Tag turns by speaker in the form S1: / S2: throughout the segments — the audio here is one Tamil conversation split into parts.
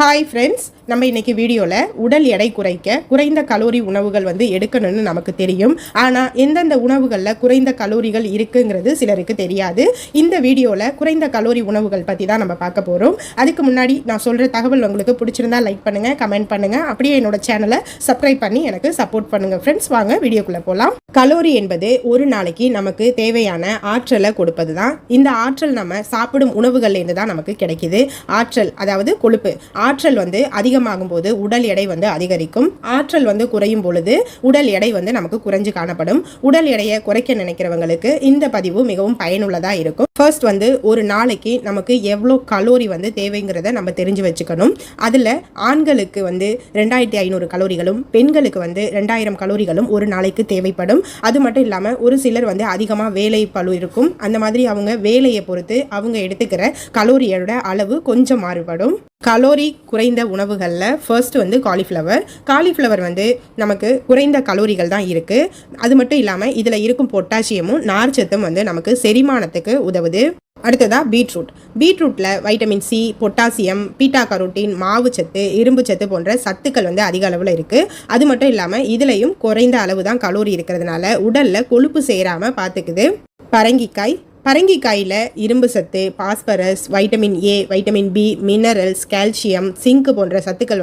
S1: ஹாய் ஃப்ரெண்ட்ஸ், நம்ம இன்னைக்கு வீடியோவில் உடல் எடை குறைந்த கலோரி உணவுகள் எடுக்கணும்னு நமக்கு தெரியும். ஆனால் எந்தெந்த உணவுகளில் குறைந்த கலோரிகள் இருக்குங்கிறது சிலருக்கு தெரியாது. இந்த வீடியோவில் குறைந்த கலோரி உணவுகள் பற்றி தான் நம்ம பார்க்க போகிறோம். அதுக்கு முன்னாடி நான் சொல்கிற தகவல் உங்களுக்கு பிடிச்சிருந்தா லைக் பண்ணுங்கள், கமெண்ட் பண்ணுங்கள், அப்படியே என்னோட சேனலை சப்ஸ்கிரைப் பண்ணி எனக்கு சப்போர்ட் பண்ணுங்கள். ஃப்ரெண்ட்ஸ், வாங்க வீடியோக்குள்ளே போகலாம். கலோரி என்பது ஒரு நாளைக்கு நமக்கு தேவையான ஆற்றலை கொடுப்பது தான். இந்த ஆற்றல் நம்ம சாப்பிடும் உணவுகள்லேருந்து தான் நமக்கு கிடைக்கிது. ஆற்றல் அதாவது கொழுப்பு. ஆற்றல் அதிகமாகும் போது உடல் எடை அதிகரிக்கும். ஆற்றல் குறையும் பொழுது உடல் எடை நமக்கு குறைஞ்சு காணப்படும். உடல் எடையை குறைக்க நினைக்கிறவங்களுக்கு இந்த பதிவு மிகவும் பயனுள்ளதா இருக்கும். ஃபர்ஸ்ட் ஒரு நாளைக்கு நமக்கு எவ்வளோ கலோரி தேவைங்கிறத நம்ம தெரிஞ்சு வச்சுக்கணும். அதில் ஆண்களுக்கு 2500 கலோரிகளும் பெண்களுக்கு 2000 கலோரிகளும் ஒரு நாளைக்கு தேவைப்படும். அது மட்டும் இல்லாமல் ஒரு சிலர் அதிகமாக வேலை பளு இருக்கும். அந்த மாதிரி அவங்க வேலையை பொறுத்து அவங்க எடுத்துக்கிற கலோரியோட அளவு கொஞ்சம் மாறுபடும். கலோரி குறைந்த உணவுகளில் ஃபர்ஸ்ட் காலிஃப்ளவர் நமக்கு குறைந்த கலோரிகள் தான் இருக்குது. அது மட்டும் இல்லாமல் இதில் இருக்கும் பொட்டாசியமும் நார்ச்சத்தும் நமக்கு செரிமானத்துக்கு உதவுது. அடுத்ததா பீட்ரூட்டில் vitamin C, potassium, beta carotene, மாவு சத்து, இரும்பு சத்து போன்ற சத்துக்கள் அதிக அளவில் இருக்குது. அது மட்டும் இல்லாமல் இதுலேயும் குறைந்த அளவு தான் கலோரி இருக்கிறதுனால உடலில் கொழுப்பு சேராமல் பார்த்துக்குது. பரங்கிக்காயில் இரும்பு சத்து, phosphorus, vitamin A, vitamin B, minerals, calcium, zinc போன்ற சத்துக்கள்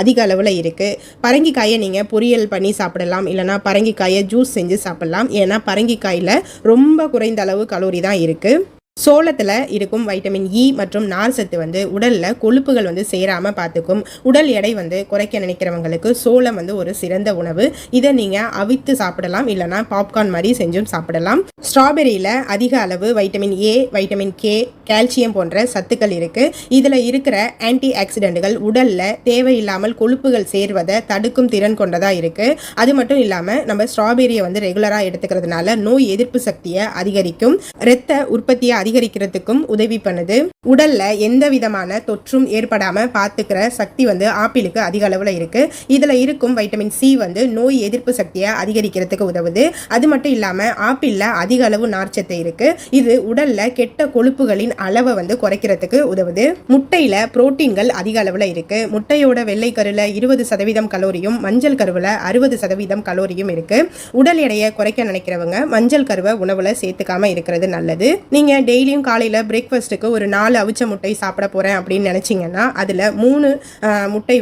S1: அதிக அளவில் இருக்குது. பரங்கிக்காயை நீங்கள் பொரியல் பண்ணி சாப்பிடலாம், இல்லைனா பரங்கிக்காயை ஜூஸ் செஞ்சு சாப்பிடலாம். ஏன்னா பரங்கிக்காயில் ரொம்ப குறைந்த அளவு கலோரி தான் இருக்குது. சோளத்தில் இருக்கும் வைட்டமின் இ மற்றும் நார் சத்து உடலில் கொழுப்புகள் சேராமல் பார்த்துக்கும். உடல் எடை குறைக்க நினைக்கிறவங்களுக்கு சோளம் ஒரு சிறந்த உணவு. இதை நீங்கள் அவித்து சாப்பிடலாம், இல்லைனா பாப்கார்ன் மாதிரி செஞ்சும் சாப்பிடலாம். ஸ்ட்ராபெரியில் அதிக அளவு vitamin A, vitamin K, calcium போன்ற சத்துக்கள் இருக்குது. இதில் இருக்கிற ஆன்டி ஆக்சிடென்ட்கள் உடலில் தேவையில்லாமல் கொழுப்புகள் சேர்வதை தடுக்கும் திறன் கொண்டதாக இருக்குது. அது மட்டும் இல்லாமல் நம்ம ஸ்ட்ராபெரியை ரெகுலராக எடுத்துக்கிறதுனால நோய் எதிர்ப்பு சக்தியை அதிகரிக்கும். இரத்த உற்பத்தியை அதிகரிக்கிறதுக்கும் உதவி பண்ணுது. உடல்ல எந்த விதமான தொற்றும் ஏற்படாம பார்த்துக்கிற சக்தி ஆப்பிளுக்கு அதிக அளவுல இருக்கு. இதுல இருக்கும் வைட்டமின் சி நோய் எதிர்ப்பு சக்தியை அதிகரிக்கிறதுக்கு உதவுது. அது மட்டும் இல்லாம ஆப்பிள்ல அதிக அளவு நார்ச்சத்து இருக்கு. இது உடல்ல கெட்ட கொழுப்புகளின் அளவை குறைக்கிறதுக்கு உதவுது. முட்டையில புரோட்டீன்கள் அதிக அளவுல இருக்கு. முட்டையோட வெள்ளை கருல 20% கலோரியும் மஞ்சள் கருவுல 60% கலோரியும் இருக்கு. உடல் எடையை குறைக்க நினைக்கிறவங்க மஞ்சள் கருவை உணவுல சேர்த்துக்காம இருக்கிறது நல்லது. நீங்க டெய்லியும் காலையில் பிரேக்ஃபாஸ்ட்டுக்கு ஒரு 4 அவிச்ச முட்டை சாப்பிட போகிறேன் அப்படின்னு நினச்சிங்கன்னா அதில் 3 முட்டை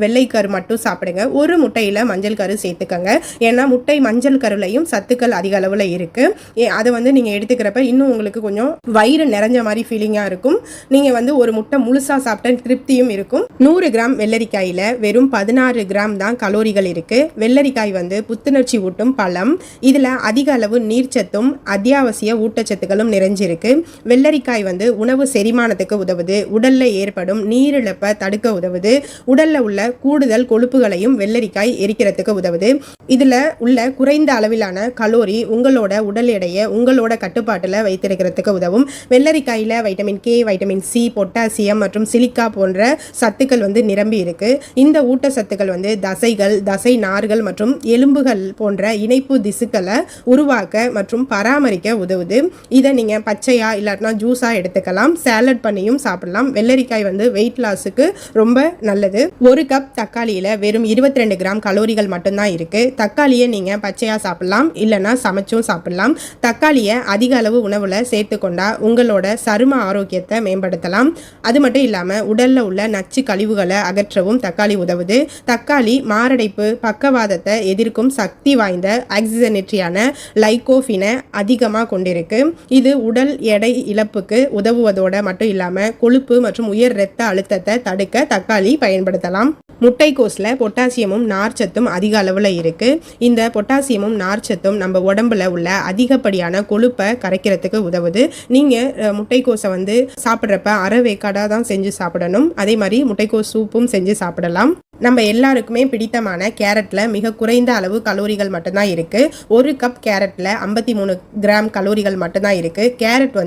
S1: வெள்ளைக்கரு மட்டும் சாப்பிடுங்க. ஒரு முட்டையில் மஞ்சள் கரு சேர்த்துக்கங்க. ஏன்னா முட்டை மஞ்சள் கருலையும் சத்துக்கள் அதிக அளவில் இருக்குது. அதை நீங்கள் எடுத்துக்கிறப்ப இன்னும் உங்களுக்கு கொஞ்சம் வயிறு நிறைஞ்ச மாதிரி ஃபீலிங்காக இருக்கும். நீங்கள் ஒரு முட்டை முழுசாக சாப்பிட்ட திருப்தியும் இருக்கும். 100 கிராம் வெள்ளரிக்காயில் வெறும் 16 கிராம் தான் கலோரிகள் இருக்குது. வெள்ளரிக்காய் புத்துணர்ச்சி ஊட்டும் பழம். இதில் அதிக அளவு நீர்ச்சத்தும் அத்தியாவசிய ஊட்டச்சத்துக்களும் நிறைஞ்சிருக்கு. வெள்ளரிக்காய் உணவு செரிமானத்துக்கு உதவுது. உடல்ல ஏற்படும் நீரிழப்பை தடுக்க உதவுது. உடல்ல உள்ள கூடுதல் கொழுப்புகளையும் வெள்ளரிக்காய் எரிக்கிறதுக்கு உதவுது. இதுல உள்ள குறைந்த அளவிலான கலோரி உங்களோட உடல் எடையை உங்களோட கட்டுப்பாட்டுல வைத்திருக்கிறதுக்கு உதவும். வெள்ளரிக்காயில vitamin K, vitamin C, potassium மற்றும் சிலிக்கா போன்ற சத்துக்கள் நிரம்பி இருக்கு. இந்த ஊட்டச்சத்துக்கள் தசைகள், தசை நார்கள் மற்றும் எலும்புகள் போன்ற இணைப்பு திசுக்களை உருவாக்க மற்றும் பராமரிக்க உதவுது. இதை நீங்க பச்சையா இல்லாட்டினா ஜூஸா எடுத்துக்கலாம். சாலட் பண்ணியும் சாப்பிடலாம். வெள்ளரிக்காய் வெயிட் லாஸுக்கு ரொம்ப நல்லது. ஒரு கப் தக்காளியில வெறும் 22 கிராம் கலோரிகள் மட்டும்தான் இருக்கு. தக்காளியை நீங்க பச்சையா சாப்பிடலாம், இல்லைன்னா சமைச்சும் சாப்பிடலாம். தக்காளியை அதிக அளவு உணவுல சேர்த்துக்கொண்டா உங்களோட சரும ஆரோக்கியத்தை மேம்படுத்தலாம். அது மட்டும் இல்லாம உடல்ல உள்ள நச்சு கழிவுகளை அகற்றவும் தக்காளி உதவுது. தக்காளி மாரடைப்பு, பக்கவாதத்தை எதிர்க்கும் சக்தி வாய்ந்த ஆக்சிஜனேற்றியான லைகோபினை அதிகமாக கொண்டிருக்கு. இது உடல் எடை இழப்புக்கு உதவுவதோட மட்டும் இல்லாமல் கொழுப்பு மற்றும் உயர் இரத்த அழுத்தத்தை தடுக்க தக்காளி பயன்படுத்தலாம். முட்டைக்கோஸில் பொட்டாசியமும் நார்ச்சத்தும் அதிக அளவில் இருக்குது. இந்த பொட்டாசியமும் நார்ச்சத்தும் நம்ம உடம்புல உள்ள அதிகப்படியான கொழுப்பை கரைக்கிறதுக்கு உதவுது. நீங்கள் முட்டைக்கோஸை சாப்பிட்றப்ப அரை வேக்காடாக தான் செஞ்சு சாப்பிடணும். அதே மாதிரி முட்டைக்கோஸ் சூப்பும் செஞ்சு சாப்பிடலாம். நம்ம எல்லாருக்குமே பிடித்தமான கேரட்டில் மிக குறைந்த அளவு கலோரிகள் மட்டும்தான் இருக்குது. ஒரு கப் கேரட்டில் 53 கிராம் கலோரிகள் மட்டும்தான் இருக்குது. கேரட்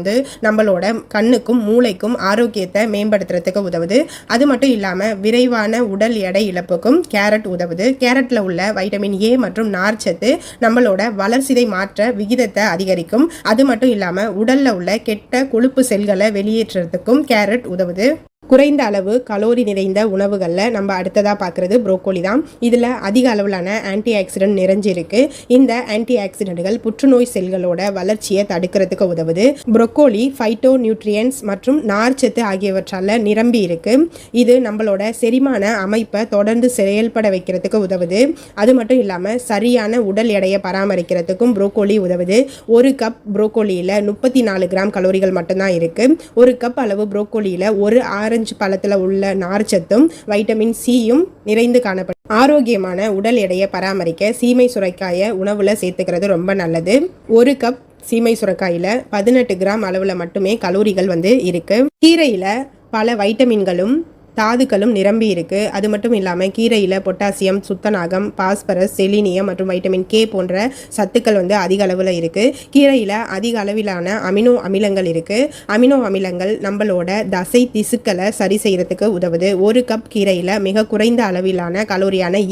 S1: நம்மளோட கண்ணுக்கும் மூளைக்கும் ஆரோக்கியத்தை மேம்படுத்துறதுக்கு உதவுது. அது மட்டும் இல்லாமல் விரைவான உடல் எடை இழப்புக்கும் கேரட் உதவுது. கேரட்டில் உள்ள வைட்டமின் ஏ மற்றும் நார்ச்சத்து நம்மளோட வளர்சிதை மாற்ற விகிதத்தை அதிகரிக்கும். அது மட்டும் இல்லாமல் உடலில் உள்ள கெட்ட கொழுப்பு செல்களை வெளியேற்றுறதுக்கும் கேரட் உதவுது. குறைந்த அளவு கலோரி நிறைந்த உணவுகளில் நம்ம அடுத்ததாக பார்க்குறது ப்ரோக்கோலி தான். இதில் அதிக அளவிலான ஆன்டி ஆக்சிடென்ட் நிறைஞ்சிருக்கு. இந்த ஆன்டி ஆக்சிடென்ட்கள் புற்றுநோய் செல்களோட வளர்ச்சியை தடுக்கிறதுக்கு உதவுது. ப்ரோக்கோலி ஃபைட்டோ நியூட்ரியன்ஸ் மற்றும் நார்ச்சத்து ஆகியவற்றால் நிரம்பி இருக்கு. இது நம்மளோட செரிமான அமைப்பை தொடர்ந்து செயல்பட வைக்கிறதுக்கு உதவுது. அது மட்டும் இல்லாமல் சரியான உடல் எடையை பராமரிக்கிறதுக்கும் ப்ரோக்கோலி உதவுது. ஒரு கப் ப்ரோக்கோலியில் 34 கிராம் கலோரிகள் மட்டும்தான் இருக்குது. ஒரு கப் அளவு ப்ரோக்கோலியில் ஒரு ஆரஞ்சு பழத்தில் உள்ள நார்ச்சத்தும் வைட்டமின் சியும் நிறைந்து காணப்படும். ஆரோக்கியமான உடல் எடையை பராமரிக்க சீமை சுரைக்காயை உணவில் சேர்த்துக்கிறது ரொம்ப நல்லது. ஒரு கப் சீமை சுரைக்காயில் 18 கிராம் அளவில் மட்டுமே கலோரிகள் இருக்கு. கீரையில் பல வைட்டமின்களும் தாதுக்களும் நிரம்பி இருக்கு. அது மட்டும் இல்லாமல் கீரையில் பொட்டாசியம், துத்தநாகம், பாஸ்பரஸ், செலினியம் மற்றும் வைட்டமின் கே போன்ற சத்துக்கள் அதிக அளவில் இருக்கு. கீரையில் அதிக அளவிலான அமினோ அமிலங்கள் இருக்கு. அமினோ அமிலங்கள் நம்மளோட தசை திசுக்களை சரி செய்யறதுக்கு உதவுது. ஒரு கப் கீரையில் மிக குறைந்த அளவிலான கலோரியான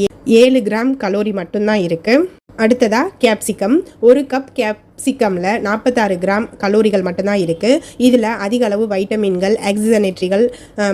S1: 7 கிராம் கலோரி மட்டும்தான் இருக்கு. அடுத்ததா கேப்சிகம். ஒரு கப் கேப்சிகமில் 46 கிராம் கலோரிகள் மட்டும்தான் இருக்குது. இதில் அதிக அளவு வைட்டமின்கள், ஆக்சிஜனேற்றிகள்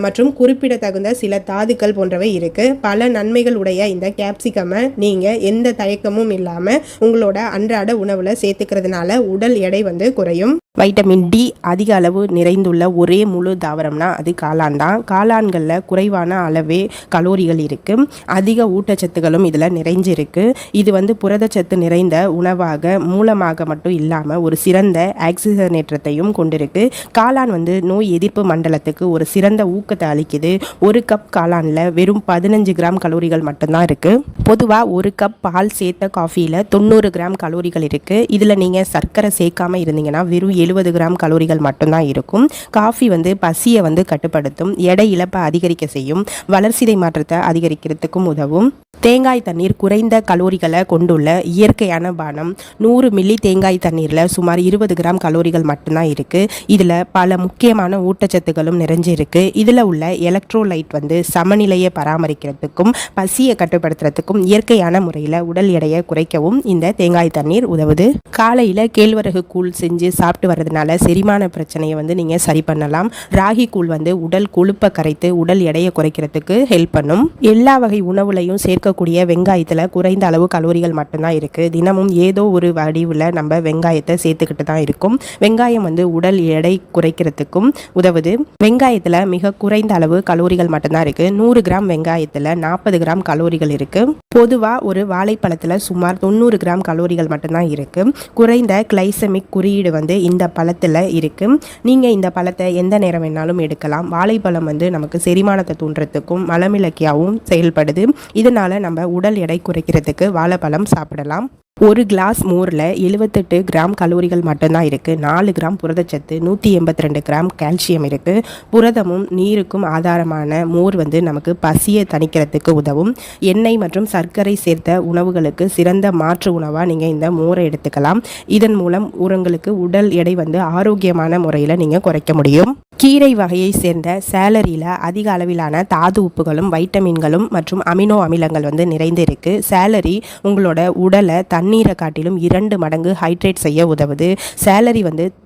S1: மற்றும் குறிப்பிடத்தகுந்த சில தாதுக்கள் போன்றவை இருக்குது. பல நன்மைகள் உடைய இந்த கேப்சிகமை நீங்கள் எந்த தயக்கமும் இல்லாமல் உங்களோட அன்றாட உணவில் சேர்த்துக்கிறதுனால உடல் எடை குறையும். வைட்டமின் டி அதிக அளவு நிறைந்துள்ள ஒரே முழு தாவரம்னா அது காளான் தான். காளான்களில் குறைவான அளவே கலோரிகள் இருக்குது. அதிக ஊட்டச்சத்துக்களும் இதில் நிறைஞ்சிருக்கு. இது புரதச்சத்து நிறைந்த உணவாக மூலமாக மட்டும் இல்லாமல் ஒரு சிறந்த ஆக்சிஜனேற்றத்தையும் கொண்டிருக்கு. காளான் நோய் எதிர்ப்பு மண்டலத்துக்கு ஒரு சிறந்த ஊக்கத்தை அளிக்குது. ஒரு கப் காளானில் வெறும் 15 கிராம் கலோரிகள் மட்டும்தான் இருக்குது. பொதுவாக ஒரு கப் பால் சேர்த்த காஃபியில் 90 கிராம் கலோரிகள் இருக்குது. இதில் நீங்கள் சர்க்கரை சேர்க்காமல் இருந்தீங்கன்னா வெறும் 70 கிராம் கலோரிகள் மட்டும்தான் இருக்கும். காஃபி பசியை கட்டுப்படுத்தும், எடை இழப்பை அதிகரிக்க செய்யும், வளர்சிதை மாற்றத்தை அதிகரிக்கிறதுக்கும் உதவும். தேங்காய் தண்ணீர் குறைந்த கலோரிகளை கொண்டுள்ள இயற்கையான பானம். 100 மில்லி தேங்காய் தண்ணீரில் சுமார் 20 கிராம் கலோரிகள் மட்டும்தான் இருக்குது. இதில் பல முக்கியமான ஊட்டச்சத்துக்களும் நிறைஞ்சிருக்கு. இதில் உள்ள எலக்ட்ரோலைட் சமநிலையை பராமரிக்கிறதுக்கும் பசியை கட்டுப்படுத்துறதுக்கும் இயற்கையான முறையில் உடல் எடையை குறைக்கவும் இந்த தேங்காய் தண்ணீர் உதவுது. காலையில் கேழ்வரகு கூழ் செஞ்சு சாப்பிட்டு வர்றதுனால செரிமான பிரச்சனையை நீங்கள் சரி பண்ணலாம். ராகி கூழ் உடல் கொழுப்பை கரைத்து உடல் எடையை குறைக்கிறதுக்கு ஹெல்ப் பண்ணும். எல்லா வகை உணவுலையும் சேர்க்கக்கூடிய வெங்காயத்தில் குறைந்த அளவு கலோரிகள் மட்டும்தான் இருக்குது. தினமும் ஏதோ ஒரு வடிவில் நம்ம வெங்காயத்தை சேர்த்துக்கிட்டு தான் இருக்கும். வெங்காயம் உடல் எடை குறைக்கிறதுக்கும் உதவுது. வெங்காயத்தில் மிக குறைந்த அளவு கலோரிகள் மட்டும்தான் இருக்குது. 100 கிராம் வெங்காயத்தில் 40 கிராம் கலோரிகள் இருக்குது. பொதுவாக ஒரு வாழைப்பழத்தில் சுமார் 90 கிராம் கலோரிகள் மட்டும்தான் இருக்குது. குறைந்த கிளைசமிக் குறியீடு இந்த பழத்தில் இருக்குது. நீங்கள் இந்த பழத்தை எந்த நேரம் வேணாலும் எடுக்கலாம். வாழைப்பழம் நமக்கு செரிமானத்தை தூண்டுறதுக்கும் மலமிளக்கியாகவும் செயல்படுது. இதனால் நம்ம உடல் எடை குறைக்கிறதுக்கு வாழைப்பழம் சாப்பிடலாம். ஒரு கிளாஸ் மோரில் 78 கிராம் கலோரிகள் மட்டும்தான் இருக்குது. 4 கிராம் புரதச்சத்து, 182 கிராம் கால்சியம் இருக்குது. புரதமும் நீருக்கும் ஆதாரமான மோர் நமக்கு பசியை தணிக்கிறதுக்கு உதவும். எண்ணெய் மற்றும் சர்க்கரை சேர்த்த உணவுகளுக்கு சிறந்த மாற்று உணவாக நீங்கள் இந்த மோரை எடுத்துக்கலாம். இதன் மூலம் உங்களுக்கு உடல் எடை ஆரோக்கியமான முறையில் நீங்கள் குறைக்க முடியும். கீரை வகையை சேர்ந்த சேலரியில் அதிக அளவிலான தாது உப்புகளும் வைட்டமின்களும் மற்றும் அமினோ அமிலங்கள் நிறைந்து இருக்குது. சேலரி உங்களோட உடலை தண்ணீரை காட்டிலும் 2 மடங்கு ஹைட்ரேட் செய்ய உதவுது. சேலரி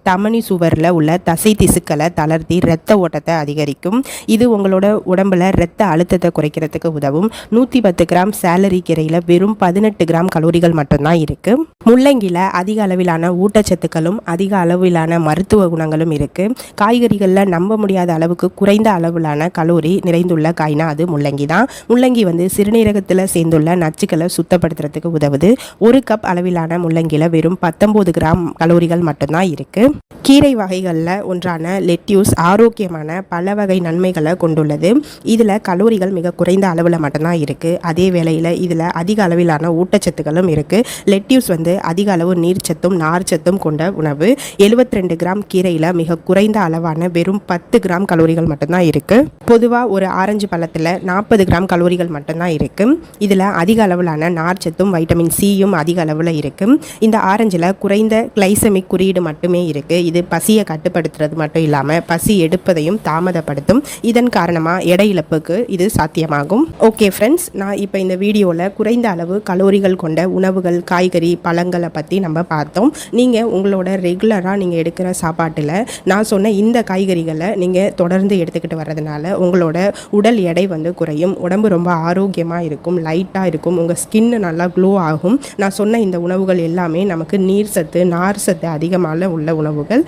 S1: தமனி சுவரில் உள்ள தசை திசுக்களை தளர்த்தி இரத்த ஓட்டத்தை அதிகரிக்கும். இது உங்களோட உடம்புல இரத்த அழுத்தத்தை குறைக்கிறதுக்கு உதவும். 110 கிராம் சேலரி கீரையில் வெறும் 18 கிராம் கலோரிகள் மட்டும்தான் இருக்குது. முள்ளங்கியில் அதிக அளவிலான ஊட்டச்சத்துக்களும் அதிக அளவிலான மருத்துவ குணங்களும் இருக்குது. காய்கறிகளில் நம்ப முடியாத அளவுக்கு குறைந்த அளவிலான கலோரி நிறைந்துள்ள காய்னா அது முள்ளங்கி தான். முள்ளங்கி சிறுநீரகத்தில் சேர்ந்துள்ள நச்சுக்களை சுத்தப்படுத்துறதுக்கு உதவுது. ஒரு கப் அளவிலான முள்ளங்கியில் வெறும் 19 கிராம் கலோரிகள் மட்டும்தான் இருக்குது. கீரை வகைகளில் ஒன்றான லெட்யூஸ் ஆரோக்கியமான பல வகை நன்மைகளை கொண்டுள்ளது. இதில் கலோரிகள் மிக குறைந்த அளவில் மட்டும்தான் இருக்குது. அதே வேளையில் இதில் அதிக அளவிலான ஊட்டச்சத்துக்களும் இருக்குது. லெட்யூஸ் அதிக அளவு நீர்ச்சத்தும் நார்ச்சத்தும் கொண்ட உணவு. 72 கிராம் கீரையில் மிக குறைந்த அளவான வெறும் 10 கிராம் கலோரிகள் மட்டும்தான் இருக்குது. பொதுவாக ஒரு ஆரஞ்சு பழத்தில் 40 கிராம் கலோரிகள் மட்டும்தான் இருக்குது. இதில் அதிக அளவிலான நார்ச்சத்தும் வைட்டமின் சியும் அதிக அளவில் இருக்குது. இந்த ஆரஞ்சில் குறைந்த கிளைசமிக் குறியீடு மட்டுமே இருக்குது. இது பசியை கட்டுப்படுத்துறது மட்டும் இல்லாமல் பசி எடுப்பதையும் தாமதப்படுத்தும். இதன் காரணமாக எடை இழப்புக்கு இது சாத்தியமாகும். ஓகே ஃப்ரெண்ட்ஸ், நான் இப்போ இந்த வீடியோவில் குறைந்த அளவு கலோரிகள் கொண்ட உணவுகள், காய்கறி, பழங்களை பற்றி நம்ம பார்த்தோம். நீங்கள் உங்களோட ரெகுலராக நீங்கள் எடுக்கிற சாப்பாட்டில் நான் சொன்ன இந்த காய்கறி காய்கறிகளை நீங்கள் தொடர்ந்து எடுத்துக்கிட்டு வர்றதுனால உங்களோட உடல் எடை வந்து குறையும், உடம்பு ரொம்ப ஆரோக்கியமாக இருக்கும், லைட்டாக இருக்கும், உங்கள் ஸ்கின்னு நல்லா க்ளோ ஆகும். நான் சொன்ன இந்த உணவுகள் எல்லாமே நமக்கு நீர் சத்து, நார் சத்து அதிகமாக உள்ள உணவுகள்.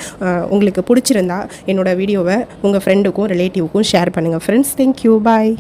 S1: உங்களுக்கு பிடிச்சிருந்தா என்னோடய வீடியோவை உங்கள் ஃப்ரெண்டுக்கும் ரிலேட்டிவ்க்கும் ஷேர் பண்ணுங்கள் ஃப்ரெண்ட்ஸ். தேங்க்யூ, பாய்.